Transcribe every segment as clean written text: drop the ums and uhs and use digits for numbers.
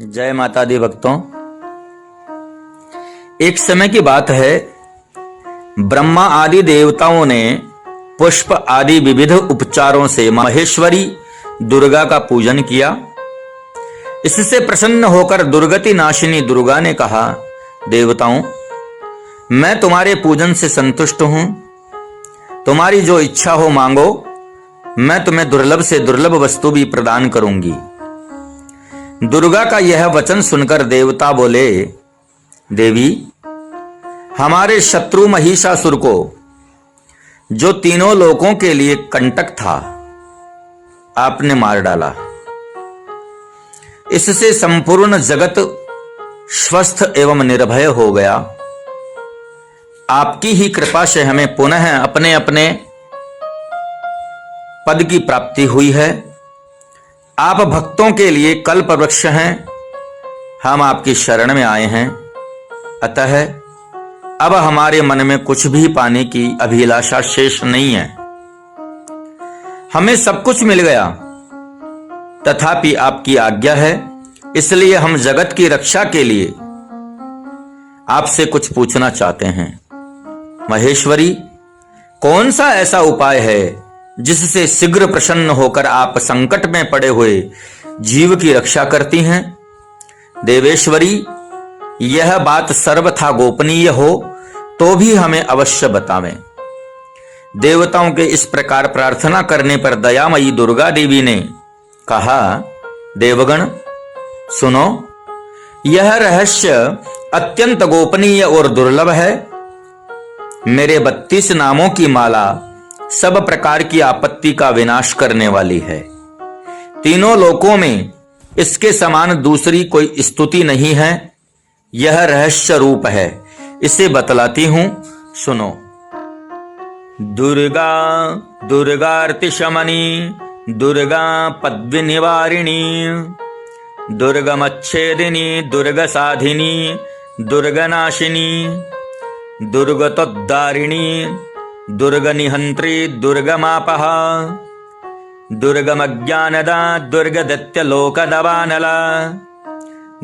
जय माता दी भक्तों। एक समय की बात है, ब्रह्मा आदि देवताओं ने पुष्प आदि विविध उपचारों से महेश्वरी दुर्गा का पूजन किया। इससे प्रसन्न होकर दुर्गति नाशिनी दुर्गा ने कहा, देवताओं, मैं तुम्हारे पूजन से संतुष्ट हूं। तुम्हारी जो इच्छा हो मांगो, मैं तुम्हें दुर्लभ से दुर्लभ वस्तु भी प्रदान करूंगी। दुर्गा का यह वचन सुनकर देवता बोले, देवी, हमारे शत्रु महिषासुर को, जो तीनों लोकों के लिए कंटक था, आपने मार डाला। इससे संपूर्ण जगत स्वस्थ एवं निर्भय हो गया। आपकी ही कृपा से हमें पुनः अपने अपने पद की प्राप्ति हुई है। आप भक्तों के लिए कल्प वृक्ष हैं। हम आपकी शरण में आए हैं। अतः अब हमारे मन में कुछ भी पाने की अभिलाषा शेष नहीं है। हमें सब कुछ मिल गया, तथापि आपकी आज्ञा है, इसलिए हम जगत की रक्षा के लिए आपसे कुछ पूछना चाहते हैं। महेश्वरी, कौन सा ऐसा उपाय है जिससे शीघ्र प्रसन्न होकर आप संकट में पड़े हुए जीव की रक्षा करती हैं? देवेश्वरी, यह बात सर्वथा गोपनीय हो तो भी हमें अवश्य बतावें। देवताओं के इस प्रकार प्रार्थना करने पर दयामयी दुर्गा देवी ने कहा, देवगण सुनो, यह रहस्य अत्यंत गोपनीय और दुर्लभ है। मेरे 32 नामों की माला सब प्रकार की आपत्ति का विनाश करने वाली है। तीनों लोकों में इसके समान दूसरी कोई स्तुति नहीं है। यह रहस्य रूप है, इसे बतलाती हूं, सुनो। दुर्गा दुर्गार्तिशमनी, दुर्गा पद्म निवारिणी, दुर्गमच्छेदिनी, दुर्गसाधिनी, दुर्गनाशिनी, दुर्गतोद्धारिणी, दुर्गनिहंत्री, दुर्गमापः, दुर्गमज्ञानदा, दुर्गदैत्यलोकदवानला,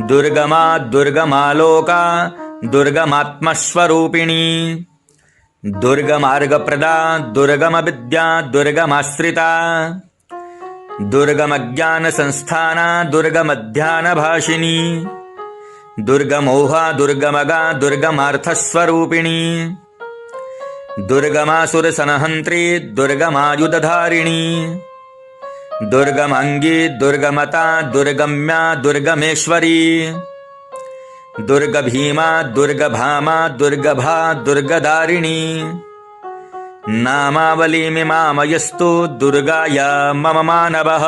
दुर्गमा दुर्गमालोका, दुर्गमात्मस्वरूपिणी, दुर्गमार्गप्रदा, दुर्गमविद्या, दुर्गमाश्रिता, दुर्गमज्ञानसंस्थाना, दुर्गमध्यानभाषिणी, दुर्गमोहा, दुर्गमगा, दुर्गमार्थस्वरूपिणी, दुर्गमासुरसनहंत्री, दुर्गमायुधधारिणी, दुर्गमांगी, दुर्गमता, दुर्गम्या, दुर्गमेश्वरी, दुर्गभीमा, दुर्गभामा, दुर्गभा, दुर्गधारिणी, नामावलीमिमामयस्तु दुर्गाया मम मानवः,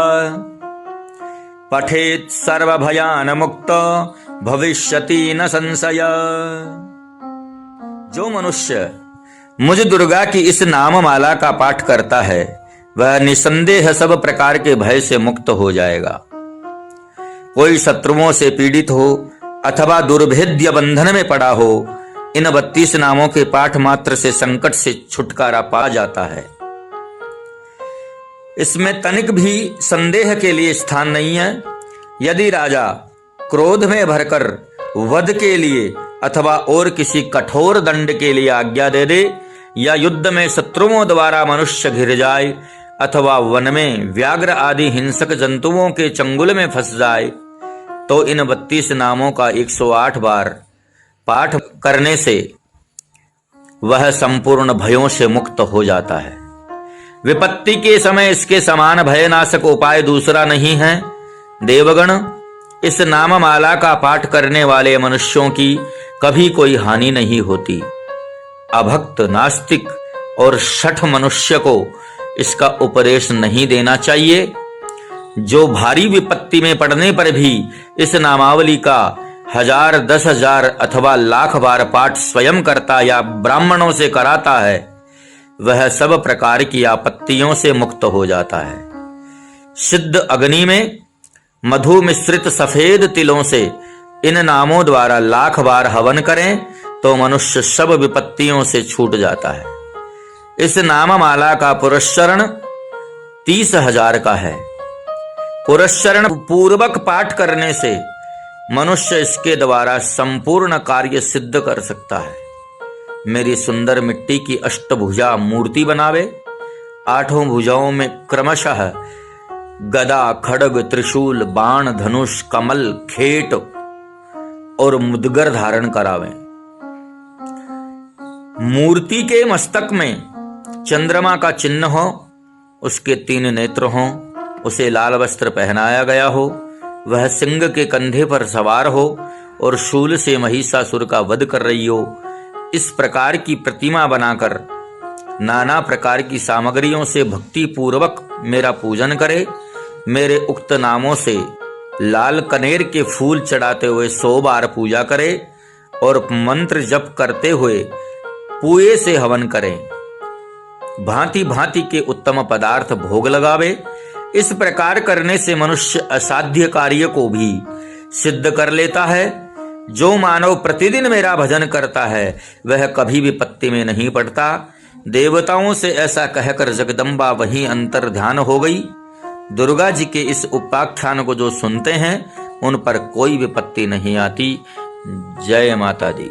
पठेत् सर्वभयान्मुक्तो भविष्यति न संशय। जो मनुष्य मुझ दुर्गा की इस नाममाला का पाठ करता है, वह निसंदेह सब प्रकार के भय से मुक्त हो जाएगा। कोई शत्रुओं से पीड़ित हो अथवा दुर्भेद्य बंधन में पड़ा हो, इन 32 नामों के पाठ मात्र से संकट से छुटकारा पा जाता है। इसमें तनिक भी संदेह के लिए स्थान नहीं है। यदि राजा क्रोध में भरकर वध के लिए अथवा और किसी कठोर दंड के लिए आज्ञा दे दे, या युद्ध में शत्रुओं द्वारा मनुष्य घिर जाए, अथवा वन में व्याघ्र आदि हिंसक जंतुओं के चंगुल में फंस जाए, तो इन 32 नामों का 108 बार पाठ करने से वह संपूर्ण भयों से मुक्त हो जाता है। विपत्ति के समय इसके समान भयनाशक उपाय दूसरा नहीं है। देवगण, इस नाममाला का पाठ करने वाले मनुष्यों की कभी कोई हानि नहीं होती। अभक्त, नास्तिक और शठ मनुष्य को इसका उपदेश नहीं देना चाहिए। जो भारी विपत्ति में पड़ने पर भी इस नामावली का 1000, 10,000 अथवा लाख बार पाठ स्वयं करता या ब्राह्मणों से कराता है, वह सब प्रकार की आपत्तियों से मुक्त हो जाता है। सिद्ध अग्नि में मधु मिश्रित सफेद तिलों से इन नामों द्वारा लाख बार हवन करें तो मनुष्य सब विपत्तियों से छूट जाता है। इस नाममाला का पुरस्चरण 30,000 का है। पुरस्चरण पूर्वक पाठ करने से मनुष्य इसके द्वारा संपूर्ण कार्य सिद्ध कर सकता है। मेरी सुंदर मिट्टी की अष्टभुजा मूर्ति बनावे, 8 भुजाओं में क्रमशः गदा, खड्ग, त्रिशूल, बाण, धनुष, कमल, खेट और मुदगर धारण करावे। मूर्ति के मस्तक में चंद्रमा का चिन्ह हो, उसके 3 नेत्र हों, उसे लाल वस्त्र पहनाया गया हो, वह सिंह के कंधे पर सवार हो और शूल से महिषासुर का वध कर रही हो। इस प्रकार की प्रतिमा बनाकर नाना प्रकार की सामग्रियों से भक्ति पूर्वक मेरा पूजन करे। मेरे उक्त नामों से लाल कनेर के फूल चढ़ाते हुए 100 बार पूजा करे और मंत्र जप करते हुए पूए से हवन करें। भांति भांति के उत्तम पदार्थ भोग लगावे। इस प्रकार करने से मनुष्य असाध्य कार्य को भी सिद्ध कर लेता है। जो मानव प्रतिदिन मेरा भजन करता है वह कभी विपत्ति में नहीं पड़ता। देवताओं से ऐसा कहकर जगदम्बा वहीं अंतर ध्यान हो गई। दुर्गा जी के इस उपाख्यान को जो सुनते हैं उन पर कोई विपत्ति नहीं आती। जय माता दी।